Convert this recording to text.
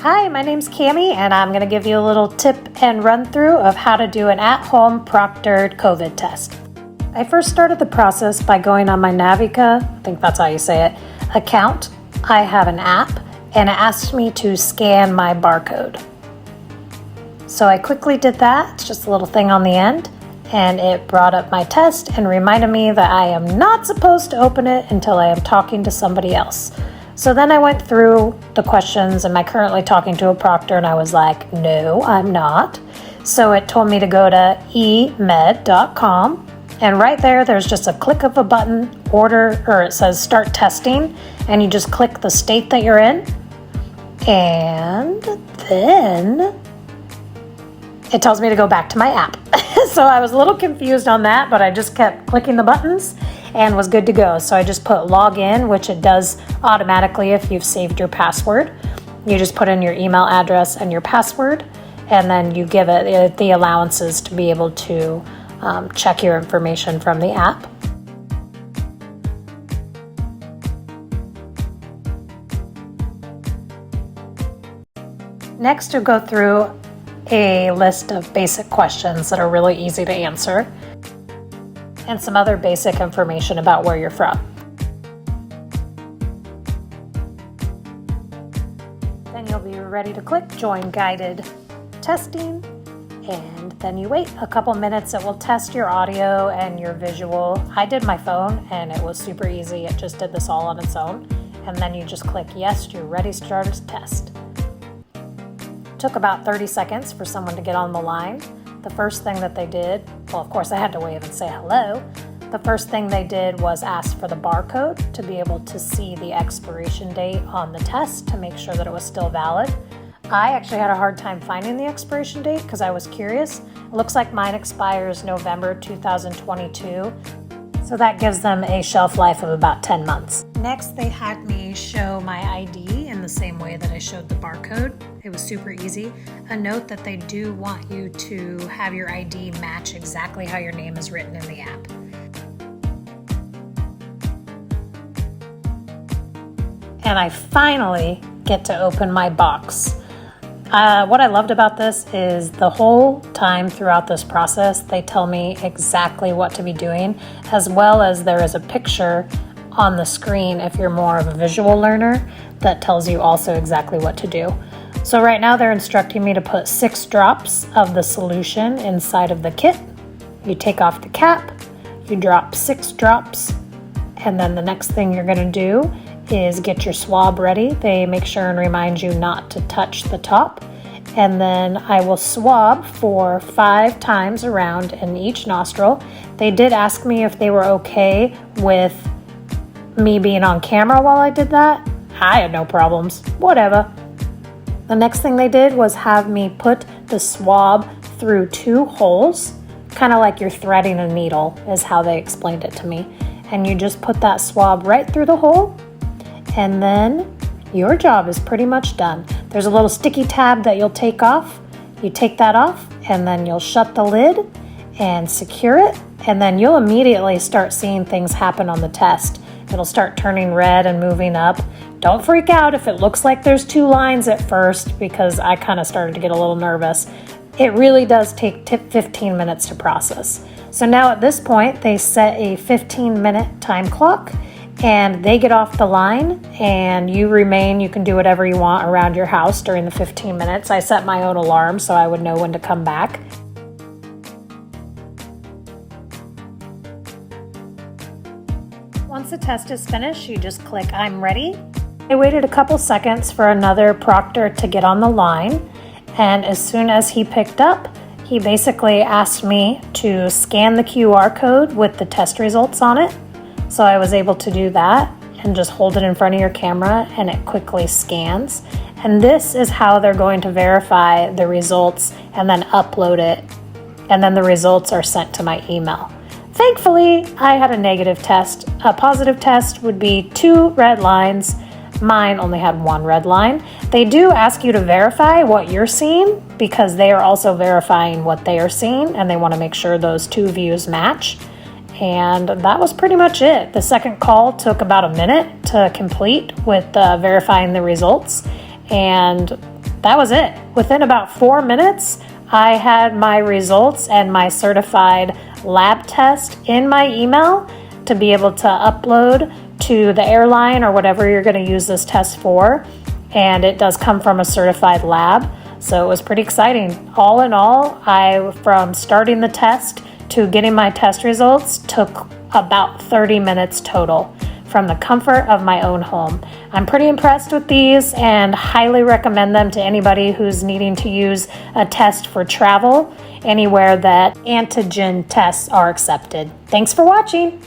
Hi, my name's Cami, and I'm going to give you a little tip and run through of how to do an at-home proctored COVID test. I first started the process by going on my Navica, I think that's how you say it, account. I have an app, and it asked me to scan my barcode. So I quickly did that. It's just a little thing on the end, and it brought up my test and reminded me that I am not supposed to open it until I am talking to somebody else. So then I went through the questions, am I currently talking to a proctor? And I was like, no, I'm not. So it told me to go to emed.com, and right there's just a click of a button, it says start testing, and you just click the state that you're in, and then it tells me to go back to my app. So I was a little confused on that, but I just kept clicking the buttons and was good to go. So I just put log in, which it does automatically if you've saved your password. You just put in your email address and your password, and then you give it the allowances to be able to check your information from the app. Next, you'll go through a list of basic questions that are really easy to answer, and some other basic information about where you're from. Then you'll be ready to click Join Guided Testing, and then you wait a couple minutes. It will test your audio and your visual. I did my phone, and it was super easy. It just did this all on its own, and then you just click Yes, you're ready to start a test. Took about 30 seconds for someone to get on the line. The first thing that they did, well, of course I had to wave and say hello. The first thing they did was ask for the barcode to be able to see the expiration date on the test to make sure that it was still valid. I actually had a hard time finding the expiration date because I was curious. It looks like mine expires November 2022. So that gives them a shelf life of about 10 months. Next, they had me show my ID in the same way that I showed the barcode. It was super easy. A note that they do want you to have your ID match exactly how your name is written in the app. And I finally get to open my box. What I loved about this is the whole time throughout this process, they tell me exactly what to be doing, as well as there is a picture on the screen if you're more of a visual learner that tells you also exactly what to do. So right now they're instructing me to put 6 drops of the solution inside of the kit. You take off the cap, you drop 6 drops, and then the next thing you're gonna do is get your swab ready. They make sure and remind you not to touch the top. And then I will swab for 5 times around in each nostril. They did ask me if they were okay with me being on camera while I did that. I had no problems, whatever. The next thing they did was have me put the swab through 2 holes, kind of like you're threading a needle is how they explained it to me. And you just put that swab right through the hole, and then your job is pretty much done. There's a little sticky tab that you'll take off. You take that off, and then you'll shut the lid and secure it, and then you'll immediately start seeing things happen on the test. It'll start turning red and moving up. Don't freak out if it looks like there's 2 lines at first, because I kind of started to get a little nervous. It really does take 15 minutes to process. So now at this point, they set a 15-minute time clock, and they get off the line, and you can do whatever you want around your house during the 15 minutes. I set my own alarm so I would know when to come back. Once the test is finished, you just click I'm ready. I waited a couple seconds for another proctor to get on the line, and as soon as he picked up, he basically asked me to scan the QR code with the test results on it. So I was able to do that and just hold it in front of your camera, and it quickly scans. And this is how they're going to verify the results and then upload it. And then the results are sent to my email. Thankfully, I had a negative test. A positive test would be 2 red lines. Mine only had 1 red line. They do ask you to verify what you're seeing because they are also verifying what they are seeing, and they want to make sure those 2 views match. And that was pretty much it. The second call took about a minute to complete with verifying the results. And that was it. Within about 4 minutes, I had my results and my certified lab test in my email to be able to upload to the airline or whatever you're going to use this test for. And it does come from a certified lab. So it was pretty exciting. All in all, from starting the test to getting my test results took about 30 minutes total from the comfort of my own home. I'm pretty impressed with these and highly recommend them to anybody who's needing to use a test for travel anywhere that antigen tests are accepted. Thanks for watching.